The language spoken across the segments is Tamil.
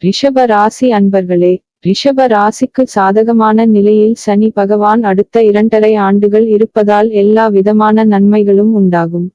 ரிஷப ராசி அன்பர்களே, ரிஷப ராசிக்கு சாதகமான நிலையில் சனி பகவான் அடுத்த 2.5 ஆண்டுகள் இருப்பதால் எல்லா விதமான நன்மைகளும் உண்டாகும்.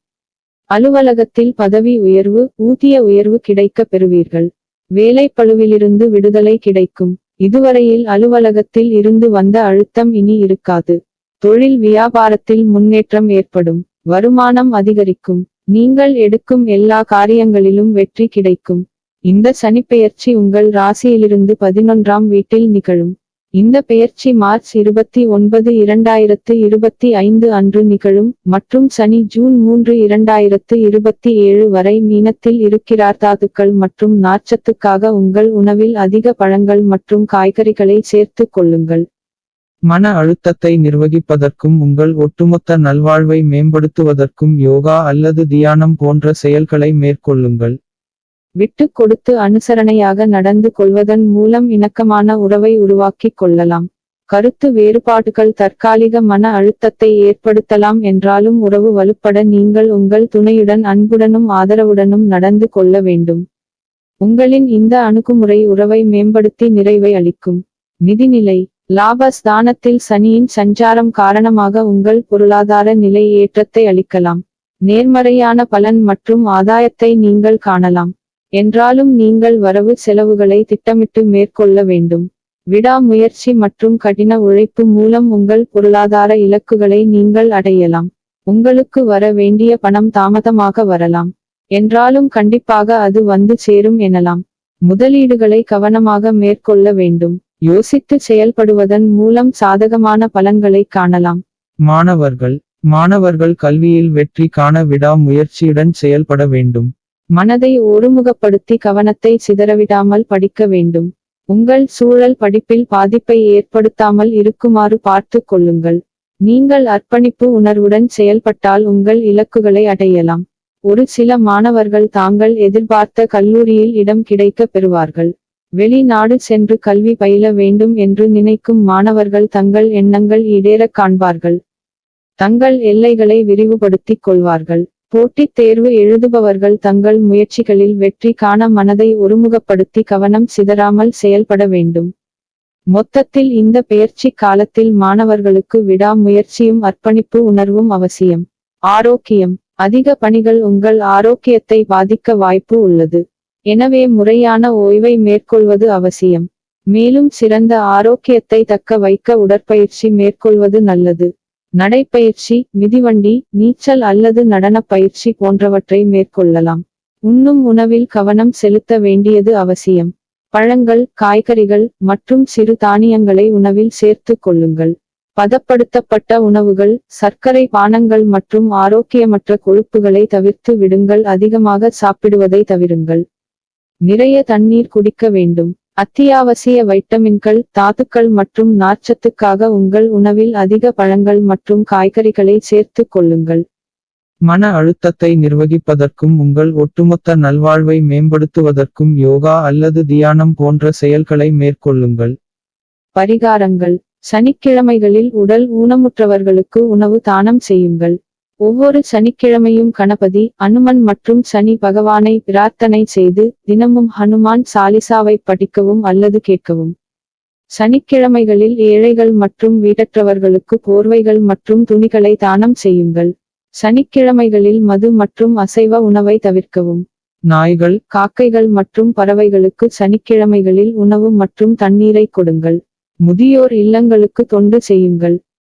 அலுவலகத்தில் பதவி உயர்வு, ஊதிய உயர்வு கிடைக்கப் பெறுவீர்கள். வேலைப்பளுவிலிருந்து விடுதலை கிடைக்கும். இதுவரையில் அலுவலகத்தில் இருந்து வந்த அழுத்தம் இனி இருக்காது. தொழில் வியாபாரத்தில் முன்னேற்றம் ஏற்படும். வருமானம் அதிகரிக்கும். நீங்கள் எடுக்கும் எல்லா காரியங்களிலும் வெற்றி கிடைக்கும். இந்த சனிப்பெயர்ச்சி உங்கள் ராசியிலிருந்து 11ஆம் வீட்டில் நிகழும். இந்த பெயர்ச்சி மார்ச் 29, 2025 அன்று நிகழும் மற்றும் சனி ஜூன் 3, 2027 வரை மீனத்தில் இருக்கிறார். தாதுக்கள் மற்றும் நார்ச்சத்துக்காக உங்கள் உணவில் அதிக பழங்கள் மற்றும் காய்கறிகளை சேர்த்துக் கொள்ளுங்கள். மன அழுத்தத்தை நிர்வகிப்பதற்கும் உங்கள் ஒட்டுமொத்த நல்வாழ்வை மேம்படுத்துவதற்கும் யோகா அல்லது தியானம் போன்ற செயல்களை மேற்கொள்ளுங்கள். விட்டு கொடுத்து அனுசரணையாக நடந்து கொள்வதன் மூலம் இணக்கமான உறவை உருவாக்கிக் கொள்ளலாம். கருத்து வேறுபாடுகள் தற்காலிக மன அழுத்தத்தை ஏற்படுத்தலாம் என்றாலும் உறவு வலுப்பட நீங்கள் உங்கள் துணையுடன் அன்புடனும் ஆதரவுடனும் நடந்து கொள்ள வேண்டும். உங்களின் இந்த அணுகுமுறை உறவை மேம்படுத்தி நிறைவை அளிக்கும். நிதிநிலை. லாபஸ்தானத்தில் சனியின் சஞ்சாரம் காரணமாக உங்கள் பொருளாதார நிலை ஏற்றத்தை அளிக்கலாம். நேர்மறையான பலன் மற்றும் ஆதாயத்தை நீங்கள் காணலாம். என்றாலும் நீங்கள் வரவு செலவுகளை திட்டமிட்டு மேற்கொள்ள வேண்டும். விடாமுயற்சி மற்றும் கடின உழைப்பு மூலம் உங்கள் பொருளாதார இலக்குகளை நீங்கள் அடையலாம். உங்களுக்கு வர வேண்டிய பணம் தாமதமாக வரலாம். என்றாலும் கண்டிப்பாக அது வந்து சேரும் எனலாம். முதலீடுகளை கவனமாக மேற்கொள்ள வேண்டும். யோசித்து செயல்படுவதன் மூலம் சாதகமான பலன்களை காணலாம். மாணவர்கள் கல்வியில் வெற்றி காண விடாமுயற்சியுடன் செயல்பட வேண்டும். மனதை ஒருமுகப்படுத்தி கவனத்தை சிதறவிடாமல் படிக்க வேண்டும். உங்கள் சூழல் படிப்பில் பாதிப்பை ஏற்படுத்தாமல் இருக்குமாறு பார்த்து கொள்ளுங்கள். நீங்கள் அர்ப்பணிப்பு உணர்வுடன் செயல்பட்டால் உங்கள் இலக்குகளை அடையலாம். ஒரு சில மாணவர்கள் தாங்கள் எதிர்பார்த்த கல்லூரியில் இடம் கிடைக்க பெறுவார்கள். வெளிநாடு சென்று கல்வி பயில வேண்டும் என்று நினைக்கும் மாணவர்கள் தங்கள் எண்ணங்கள் ஈடேறக் காண்பார்கள். தங்கள் எல்லைகளை விரிவுபடுத்திக் கொள்வார்கள். போட்டித் தேர்வு எழுதுபவர்கள் தங்கள் முயற்சிகளில் வெற்றி காண மனதை ஒருமுகப்படுத்தி கவனம் சிதறாமல் செயல்பட வேண்டும். மொத்தத்தில் இந்த பெயர்ச்சி காலத்தில் மாணவர்களுக்கு விடாமுயற்சியும் அர்ப்பணிப்பு உணர்வும் அவசியம். ஆரோக்கியம். அதிக பணிகள் உங்கள் ஆரோக்கியத்தை பாதிக்க வாய்ப்பு உள்ளது. எனவே முறையான ஓய்வை மேற்கொள்வது அவசியம். மேலும் சிறந்த ஆரோக்கியத்தை தக்க வைக்க உடற்பயிற்சி மேற்கொள்வது நல்லது. நடைப்பயிற்சி, மிதிவண்டி, நீச்சல் அல்லது நடனப் பயிற்சி போன்றவற்றை மேற்கொள்ளலாம். உண்ணும் உணவில் கவனம் செலுத்த வேண்டியது அவசியம். பழங்கள், காய்கறிகள் மற்றும் சிறு தானியங்களை உணவில் சேர்த்துக் கொள்ளுங்கள். பதப்படுத்தப்பட்ட உணவுகள், சர்க்கரை பானங்கள் மற்றும் ஆரோக்கியமற்ற கொழுப்புகளை தவிர்த்து விடுங்கள். அதிகமாக சாப்பிடுவதை தவிருங்கள். நிறைய தண்ணீர் குடிக்க வேண்டும். அத்தியாவசிய வைட்டமின்கள், தாதுக்கள் மற்றும் நார்ச்சத்துக்காக உங்கள் உணவில் அதிக பழங்கள் மற்றும் காய்கறிகளை சேர்த்துக் கொள்ளுங்கள். மன அழுத்தத்தை நிர்வகிப்பதற்கும் உங்கள் ஒட்டுமொத்த நல்வாழ்வை மேம்படுத்துவதற்கும் யோகா அல்லது தியானம் போன்ற செயல்களை மேற்கொள்ளுங்கள். பரிகாரங்கள். சனிக்கிழமைகளில் உடல் ஊனமுற்றவர்களுக்கு உணவு தானம் செய்யுங்கள். ஒவ்வொரு சனிக்கிழமையும் கணபதி, அனுமன் மற்றும் சனி பகவானை பிரார்த்தனை செய்து தினமும் ஹனுமான் சாலிசாவை படிக்கவும் அல்லது கேட்கவும். சனிக்கிழமைகளில் ஏழைகள் மற்றும் வீடற்றவர்களுக்கு போர்வைகள் மற்றும் துணிகளை தானம் செய்யுங்கள். சனிக்கிழமைகளில் மது மற்றும் அசைவ உணவை தவிர்க்கவும். நாய்கள், காக்கைகள் மற்றும் பறவைகளுக்கு சனிக்கிழமைகளில் உணவு மற்றும் தண்ணீரை கொடுங்கள். முதியோர் இல்லங்களுக்கு தொண்டு செய்யுங்கள்.